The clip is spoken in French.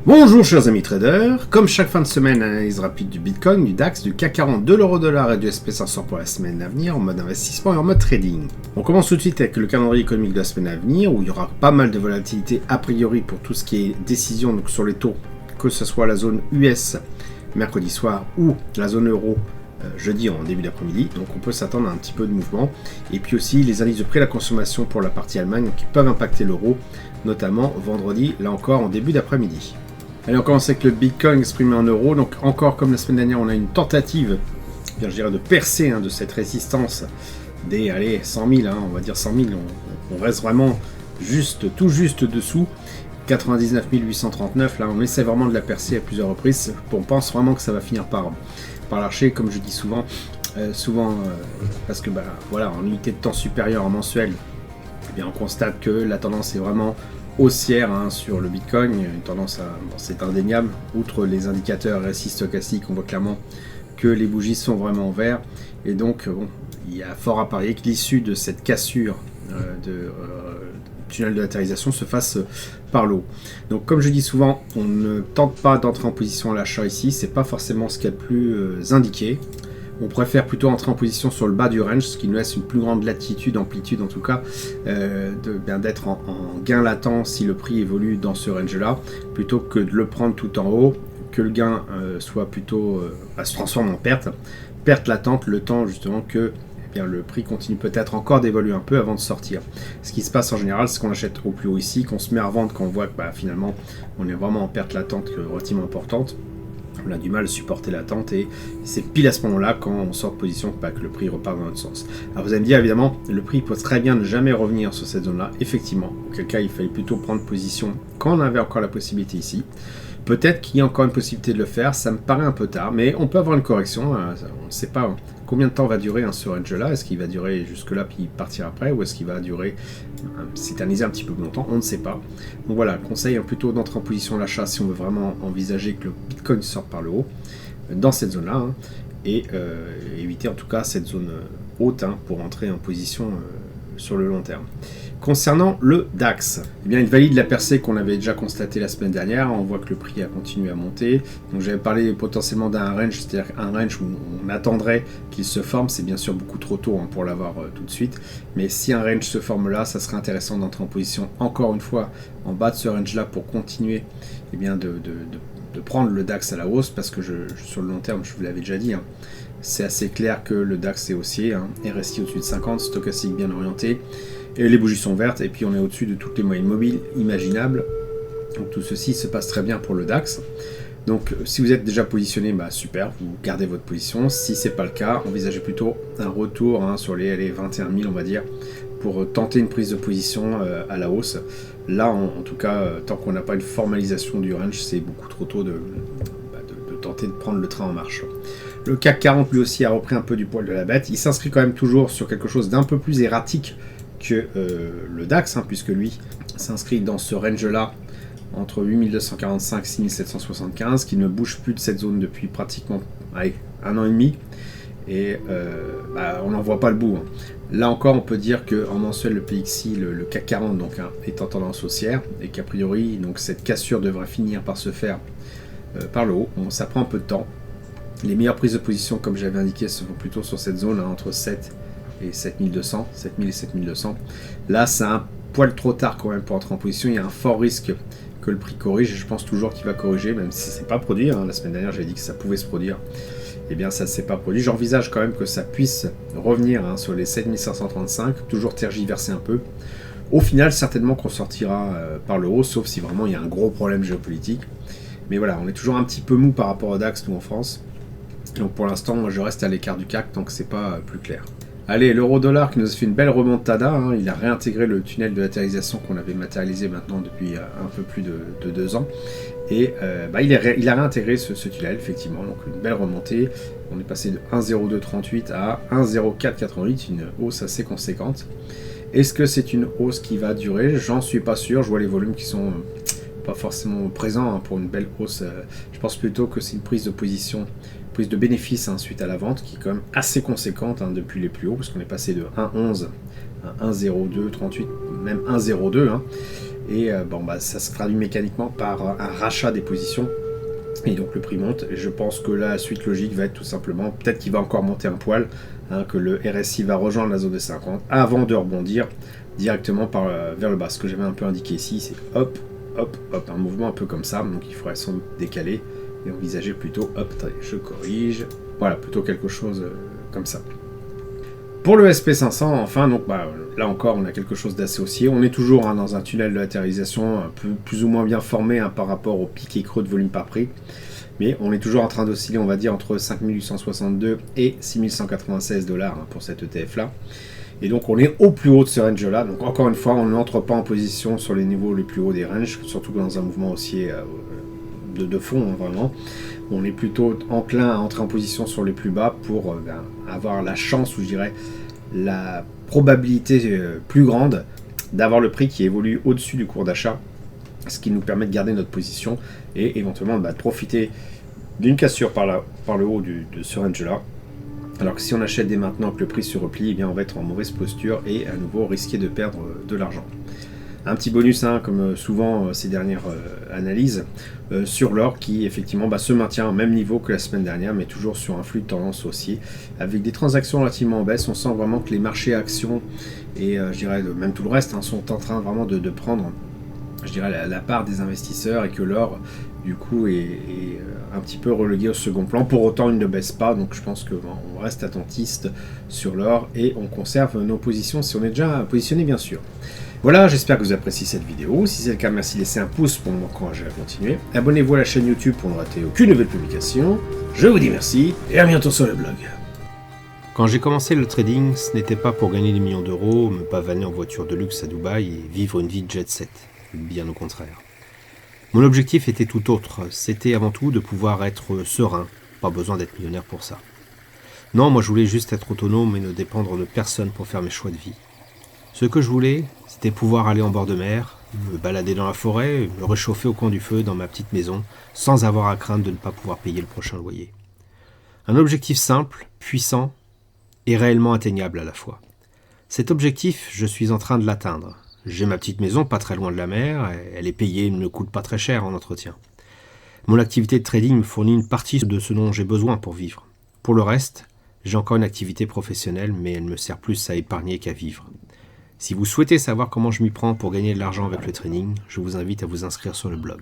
Bonjour chers amis traders, comme chaque fin de semaine, analyse rapide du Bitcoin, du DAX, du CAC 40, de l'euro-dollar et du SP500 pour la semaine à venir en mode investissement et en mode trading. On commence tout de suite avec le calendrier économique de la semaine à venir où il y aura pas mal de volatilité a priori pour tout ce qui est décision donc sur les taux, que ce soit la zone US mercredi soir ou la zone euro jeudi en début d'après-midi, donc on peut s'attendre à un petit peu de mouvement. Et puis aussi les indices de prix à la consommation pour la partie Allemagne qui peuvent impacter l'euro, notamment vendredi, là encore en début d'après-midi. Allez, on commence avec le Bitcoin exprimé en euros. Donc encore comme la semaine dernière, on a une tentative, je dirais, de percer de cette résistance des 100 000, on va dire 100 000. On reste vraiment tout juste dessous. 99 839, là on essaie vraiment de la percer à plusieurs reprises. On pense vraiment que ça va finir par lâcher, comme je dis souvent, parce que voilà, en unité de temps supérieure en mensuel, eh bien, on constate que la tendance est vraiment haussière sur le Bitcoin, une tendance c'est indéniable. Outre les indicateurs RSI stochastiques, on voit clairement que les bougies sont vraiment en vert, et donc il y a fort à parier que l'issue de cette cassure de tunnel de latérisation se fasse par le haut. Donc comme je dis souvent, on ne tente pas d'entrer en position à l'achat ici, c'est pas forcément ce qu'il y a de plus indiqué. On préfère plutôt entrer en position sur le bas du range, ce qui nous laisse une plus grande latitude, amplitude en tout cas, d'être en gain latent si le prix évolue dans ce range-là, plutôt que de le prendre tout en haut, que le gain soit plutôt se transforme en perte latente, le temps justement que le prix continue peut-être encore d'évoluer un peu avant de sortir. Ce qui se passe en général, c'est qu'on achète au plus haut ici, qu'on se met à vendre quand on voit que finalement on est vraiment en perte latente relativement importante. On a du mal à supporter l'attente et c'est pile à ce moment-là quand on sort de position que le prix repart dans notre sens. Alors vous allez me dire évidemment, le prix peut très bien ne jamais revenir sur cette zone-là, effectivement. Auquel cas il fallait plutôt prendre position quand on avait encore la possibilité ici. Peut-être qu'il y a encore une possibilité de le faire, ça me paraît un peu tard, mais on peut avoir une correction. On ne sait pas combien de temps va durer ce range-là. Est-ce qu'il va durer jusque-là puis partir après, ou est-ce qu'il va durer, s'éterniser un petit peu plus longtemps? On ne sait pas. Donc voilà, conseil plutôt d'entrer en position d'achat si on veut vraiment envisager que le Bitcoin sorte par le haut, dans cette zone-là, et éviter en tout cas cette zone haute pour entrer en position sur le long terme. Concernant le DAX, il valide la percée qu'on avait déjà constatée la semaine dernière. On voit que le prix a continué à monter. Donc j'avais parlé potentiellement d'un range, c'est-à-dire un range où on attendrait qu'il se forme. C'est bien sûr beaucoup trop tôt pour l'avoir tout de suite. Mais si un range se forme là, ça serait intéressant d'entrer en position encore une fois en bas de ce range-là pour continuer de prendre le DAX à la hausse, parce que sur le long terme, je vous l'avais déjà dit, c'est assez clair que le DAX est haussier, RSI au-dessus de 50, stochastique bien orienté, et les bougies sont vertes, et puis on est au-dessus de toutes les moyennes mobiles imaginables. Donc tout ceci se passe très bien pour le DAX. Donc si vous êtes déjà positionné, super, vous gardez votre position. Si c'est pas le cas, envisagez plutôt un retour sur les 21 000 on va dire, pour tenter une prise de position à la hausse. Là en tout cas, tant qu'on n'a pas une formalisation du range, c'est beaucoup trop tôt de tenter de prendre le train en marche. Le CAC 40 lui aussi a repris un peu du poil de la bête. Il s'inscrit quand même toujours sur quelque chose d'un peu plus erratique que le DAX, puisque lui s'inscrit dans ce range-là entre 8245 et 6775, qui ne bouge plus de cette zone depuis pratiquement un an et demi, et on n'en voit pas le bout. Là encore, on peut dire qu'en mensuel, le PXI, le CAC 40 donc, est en tendance haussière, et qu'a priori, donc, cette cassure devrait finir par se faire par le haut. Bon, ça prend un peu de temps. Les meilleures prises de position, comme j'avais indiqué, se font plutôt sur cette zone, entre 7 et 7200, 7000 et 7200. Là, c'est un poil trop tard quand même pour entrer en position. Il y a un fort risque que le prix corrige, et je pense toujours qu'il va corriger, même si ça ne s'est pas produit. La semaine dernière, j'avais dit que ça pouvait se produire. Eh bien, ça ne s'est pas produit. J'envisage quand même que ça puisse revenir sur les 7535, toujours tergiverser un peu. Au final, certainement qu'on sortira par le haut, sauf si vraiment il y a un gros problème géopolitique. Mais voilà, on est toujours un petit peu mou par rapport au DAX, nous en France. Donc pour l'instant, moi je reste à l'écart du CAC tant que c'est pas plus clair. Allez, l'euro-dollar qui nous a fait une belle remontada, il a réintégré le tunnel de latérisation qu'on avait matérialisé maintenant depuis un peu plus de 2 ans. Et il a réintégré ce tunnel, effectivement, donc une belle remontée. On est passé de 1,0238 à 1,0488, une hausse assez conséquente. Est-ce que c'est une hausse qui va durer? J'en suis pas sûr, je vois les volumes qui sont pas forcément présents pour une belle hausse. Je pense plutôt que c'est une prise de position, prise de bénéfice suite à la vente qui est quand même assez conséquente depuis les plus hauts, parce qu'on est passé de 1,11 à 1,0238, même 1,02. Et ça se traduit mécaniquement par un rachat des positions. Et donc le prix monte. Et je pense que la suite logique va être tout simplement, peut-être qu'il va encore monter un poil, que le RSI va rejoindre la zone des 50 avant de rebondir directement vers le bas. Ce que j'avais un peu indiqué ici, c'est hop, hop, hop, un mouvement un peu comme ça. Donc il faudrait sans doute décaler et envisager plutôt, hop, attendez, je corrige, voilà, plutôt quelque chose comme ça. Pour le SP500, enfin, donc là encore, on a quelque chose d'assez haussier. On est toujours dans un tunnel de latéralisation plus ou moins bien formé par rapport au pic et creux de volume par prix. Mais on est toujours en train d'osciller, on va dire, entre 5862 et 6196 $ pour cet ETF-là. Et donc on est au plus haut de ce range-là. Donc encore une fois, on n'entre pas en position sur les niveaux les plus hauts des ranges, surtout dans un mouvement haussier de fond, vraiment. On est plutôt enclin à entrer en position sur les plus bas pour avoir la chance, ou je dirais la probabilité plus grande d'avoir le prix qui évolue au-dessus du cours d'achat, ce qui nous permet de garder notre position et éventuellement de profiter d'une cassure par le haut de ce range-là. Alors que si on achète dès maintenant que le prix se replie, eh bien on va être en mauvaise posture et à nouveau risquer de perdre de l'argent. Un petit bonus, comme souvent ces dernières analyses, sur l'or qui effectivement se maintient au même niveau que la semaine dernière, mais toujours sur un flux de tendance haussier, avec des transactions relativement en baisse. On sent vraiment que les marchés actions et je dirais même tout le reste sont en train vraiment de prendre, je dirais, la part des investisseurs, et que l'or du coup est un petit peu relégué au second plan. Pour autant, il ne baisse pas, donc je pense qu'on reste attentiste sur l'or et on conserve nos positions si on est déjà positionné, bien sûr. Voilà, j'espère que vous appréciez cette vidéo. Si c'est le cas, merci de laisser un pouce pour m'encourager à continuer. Abonnez-vous à la chaîne YouTube pour ne rater aucune nouvelle publication. Je vous dis merci et à bientôt sur le blog. Quand j'ai commencé le trading, ce n'était pas pour gagner des millions d'euros, me pavaner en voiture de luxe à Dubaï et vivre une vie de jet set. Bien au contraire. Mon objectif était tout autre. C'était avant tout de pouvoir être serein. Pas besoin d'être millionnaire pour ça. Non, moi je voulais juste être autonome et ne dépendre de personne pour faire mes choix de vie. Ce que je voulais, c'était pouvoir aller en bord de mer, me balader dans la forêt, me réchauffer au coin du feu dans ma petite maison, sans avoir à craindre de ne pas pouvoir payer le prochain loyer. Un objectif simple, puissant et réellement atteignable à la fois. Cet objectif, je suis en train de l'atteindre. J'ai ma petite maison pas très loin de la mer, elle est payée, elle ne coûte pas très cher en entretien. Mon activité de trading me fournit une partie de ce dont j'ai besoin pour vivre. Pour le reste, j'ai encore une activité professionnelle, mais elle me sert plus à épargner qu'à vivre. Si vous souhaitez savoir comment je m'y prends pour gagner de l'argent avec le trading, je vous invite à vous inscrire sur le blog.